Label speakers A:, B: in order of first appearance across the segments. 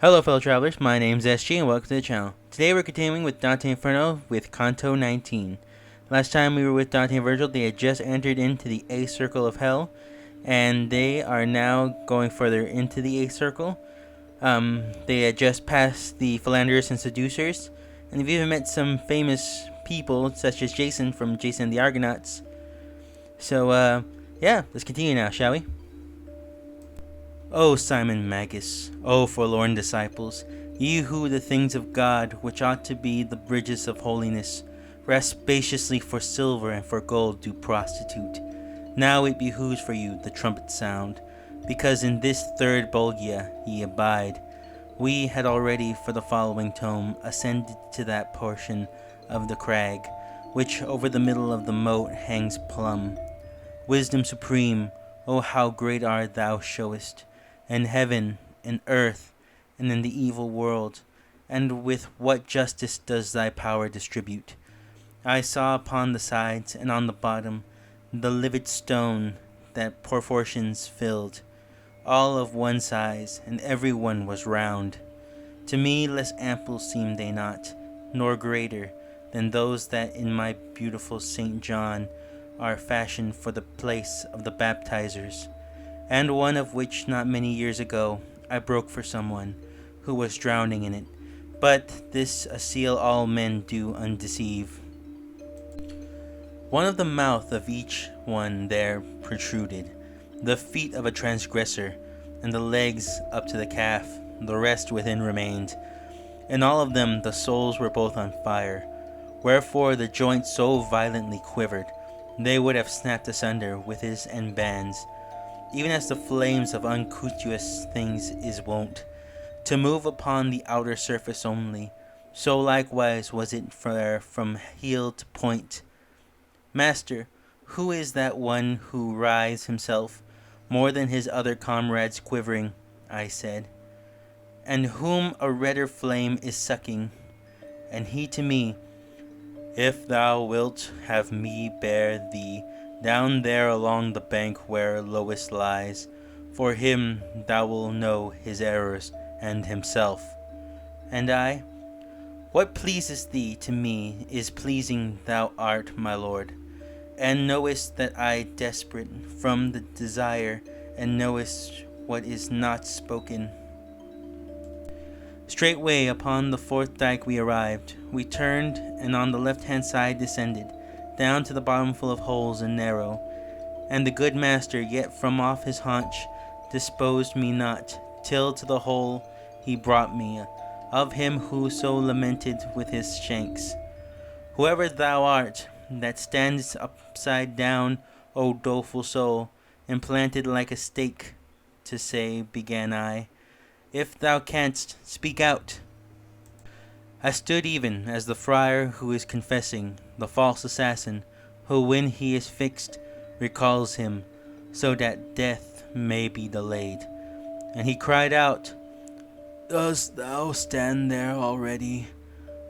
A: Hello fellow travelers, my name's SG and welcome to the channel. Today we're continuing with Dante Inferno with Canto 19. Last time we were with Dante and Virgil, they had just entered into the A Circle of Hell, and they are now going further into the A Circle. They had just passed the Philanderers and Seducers, and they've even met some famous people such as Jason from Jason and the Argonauts. So, yeah, let's continue now, shall we? O Simon Magus, O forlorn disciples, ye who the things of God, which ought to be the bridges of holiness, rest spaciously for silver and for gold do prostitute. Now it behooves for you the trumpet sound, because in this third Bolgia ye abide. We had already for the following tome ascended to that portion of the crag, which over the middle of the moat hangs plumb. Wisdom supreme, O how great art thou showest, in heaven, in earth, and in the evil world, and with what justice does thy power distribute. I saw upon the sides and on the bottom the livid stone that proportions filled, all of one size, and every one was round. To me less ample seemed they not, nor greater than those that in my beautiful St. John are fashioned for the place of the baptizers, and one of which not many years ago I broke for someone who was drowning in it. But this a seal all men do undeceive. One of the mouth of each one there protruded, the feet of a transgressor, and the legs up to the calf, the rest within remained. In all of them the souls were both on fire, wherefore the joints so violently quivered, they would have snapped asunder with his and bands, even as the flames of unctuous things is wont, to move upon the outer surface only, so likewise was it from heel to point. Master, who is that one who writhes himself more than his other comrades quivering? I said, and whom a redder flame is sucking? And he to me, if thou wilt have me bear thee down there along the bank where lowest lies, for him thou wilt know his errors and himself. And I, what pleases thee to me is pleasing thou art, my lord, and knowest that I desperate from the desire, and knowest what is not spoken. Straightway upon the fourth dyke we arrived. We turned, and on the left-hand side descended, down to the bottom full of holes and narrow, and the good master yet from off his haunch disposed me not, till to the hole he brought me, of him who so lamented with his shanks. Whoever thou art, that standest upside down, O doleful soul, implanted like a stake, to say, began I, if thou canst, speak out. I stood even as the friar who is confessing, the false assassin, who when he is fixed, recalls him, so that death may be delayed. And he cried out, Dost thou stand there already?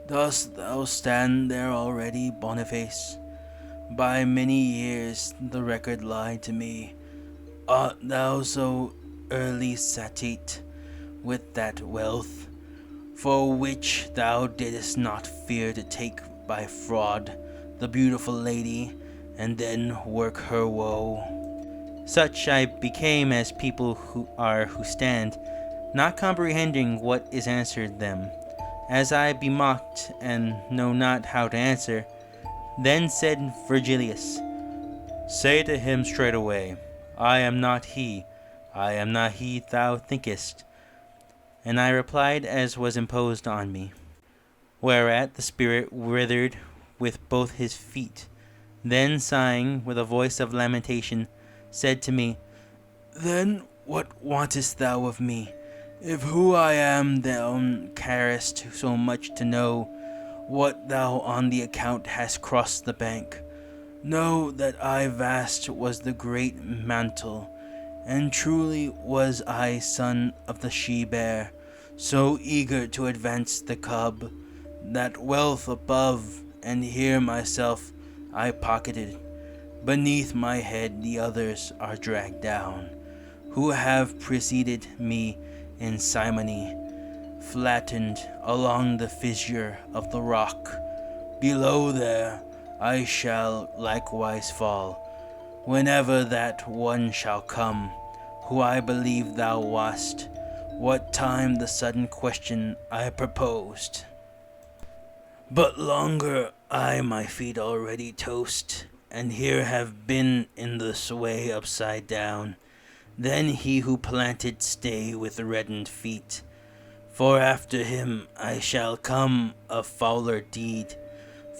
A: Dost thou stand there already, Boniface? By many years the record lied to me. Art thou so early satisfied with that wealth, for which thou didst not fear to take by fraud the beautiful lady, and then work her woe? Such I became as people who stand, not comprehending what is answered them, as I be mocked, and know not how to answer. Then said Virgilius, Say to him straightway, I am not he thou thinkest. And I replied as was imposed on me. Whereat the spirit withered with both his feet, then sighing with a voice of lamentation, said to me, Then what wantest thou of me, if who I am thou carest so much to know, what thou on the account hast crossed the bank? Know that I vast was the great mantle, and truly was I son of the she-bear, so eager to advance the cub, that wealth above, and here myself I pocketed. Beneath my head the others are dragged down, who have preceded me in simony, flattened along the fissure of the rock. Below there I shall likewise fall, whenever that one shall come, who I believe thou wast, what time the sudden question I proposed. But longer I my feet already toast, and here have been in the sway upside down. Then he who planted stay with reddened feet, for after him I shall come a fouler deed,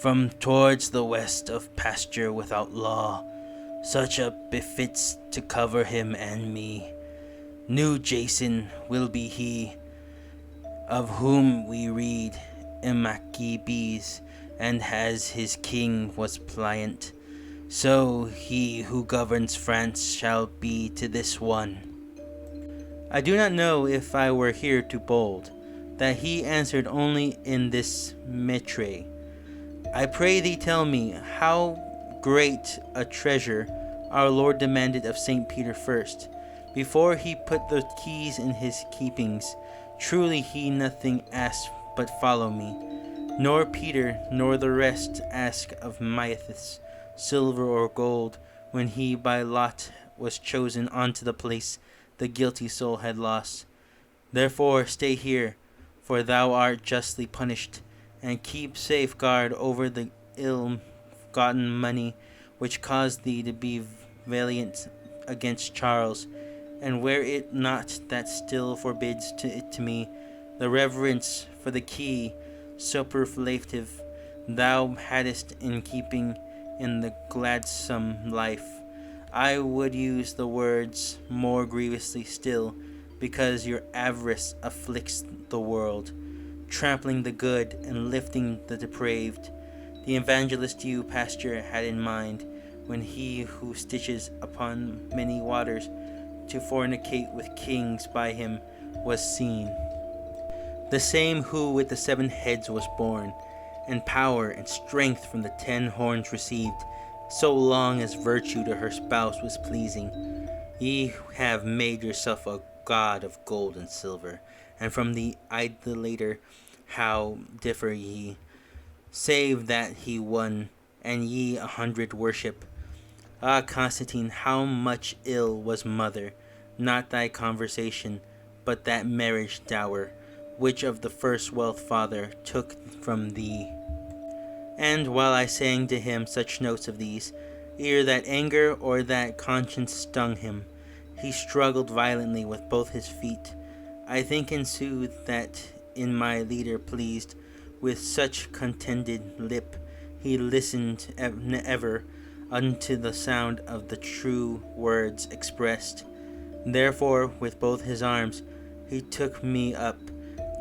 A: from towards the west of pasture without law, such a befits to cover him and me. New Jason will be he, of whom we read in Maccabees, and as his king was pliant, so he who governs France shall be to this one. I do not know if I were here too bold, that he answered only in this metre. I pray thee tell me how great a treasure our Lord demanded of St. Peter first, before he put the keys in his keepings. Truly he nothing asked but follow me. Nor Peter nor the rest ask of Matthias silver or gold, when he by lot was chosen unto the place the guilty soul had lost. Therefore stay here, for thou art justly punished, and keep safeguard over the ill-gotten money which caused thee to be valiant against Charles, and wear it not that still forbids to me the reverence for the key superlative thou hadst in keeping in the gladsome life. I would use the words more grievously still, because your avarice afflicts the world, trampling the good and lifting the depraved. The evangelist you, pastor, had in mind, when he who stitches upon many waters to fornicate with kings by him was seen. The same who with the 7 heads was born, and power and strength from the 10 horns received, so long as virtue to her spouse was pleasing. Ye have made yourself a god of gold and silver, and from the idolater how differ ye, save that he one, and ye 100 worship. Ah, Constantine, how much ill was mother, not thy conversation, but that marriage dower, which of the first wealth father took from thee. And while I sang to him such notes of these, ere that anger or that conscience stung him, he struggled violently with both his feet. I think in sooth that in my leader pleased, with such contended lip, he listened ever unto the sound of the true words expressed. Therefore with both his arms he took me up,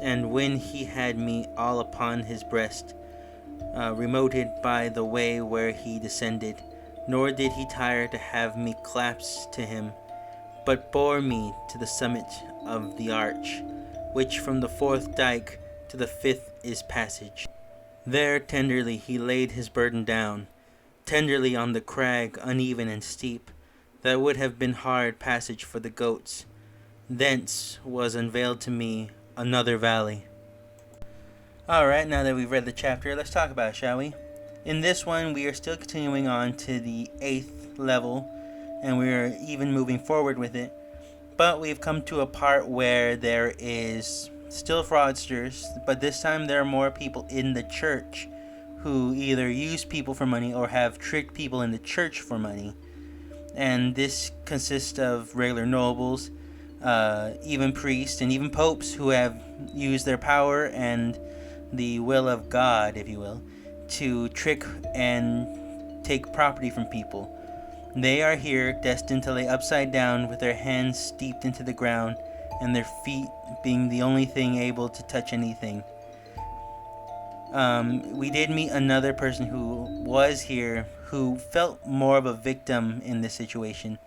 A: and when he had me all upon his breast, remoted by the way where he descended, nor did he tire to have me clasped to him, but bore me to the summit of the arch, which from the 4th dyke to the 5th is passage. There tenderly he laid his burden down, tenderly on the crag uneven and steep, that would have been hard passage for the goats. Thence was unveiled to me another valley. Alright, now that we've read the chapter, let's talk about it, shall we? In this one, we are still continuing on to the 8th level, and we are even moving forward with it. But we've come to a part where there is still fraudsters, but this time there are more people in the church who either use people for money or have tricked people in the church for money. And this consists of regular nobles, even priests, and even popes who have used their power and the will of God, if you will, to trick and take property from people. They are here destined to lay upside down with their hands steeped into the ground and their feet being the only thing able to touch anything. We did meet another person who was here who felt more of a victim in this situation.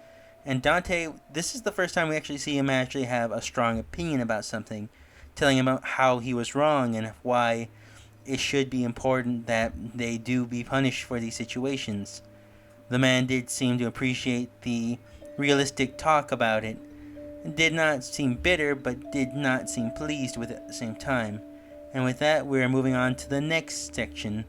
A: And Dante, this is the first time we actually see him actually have a strong opinion about something, telling him about how he was wrong and why it should be important that they do be punished for these situations. The man did seem to appreciate the realistic talk about it, did not seem bitter, but did not seem pleased with it at the same time. And with that, we're moving on to the next section,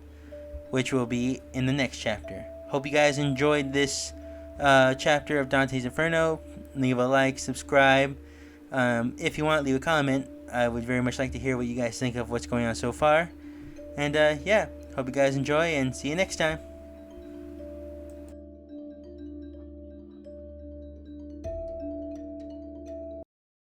A: which will be in the next chapter. Hope you guys enjoyed this chapter of Dante's Inferno. Leave a like, subscribe. If you want, leave a comment. I would very much like to hear what you guys think of what's going on so far. And yeah, hope you guys enjoy, and see you next time.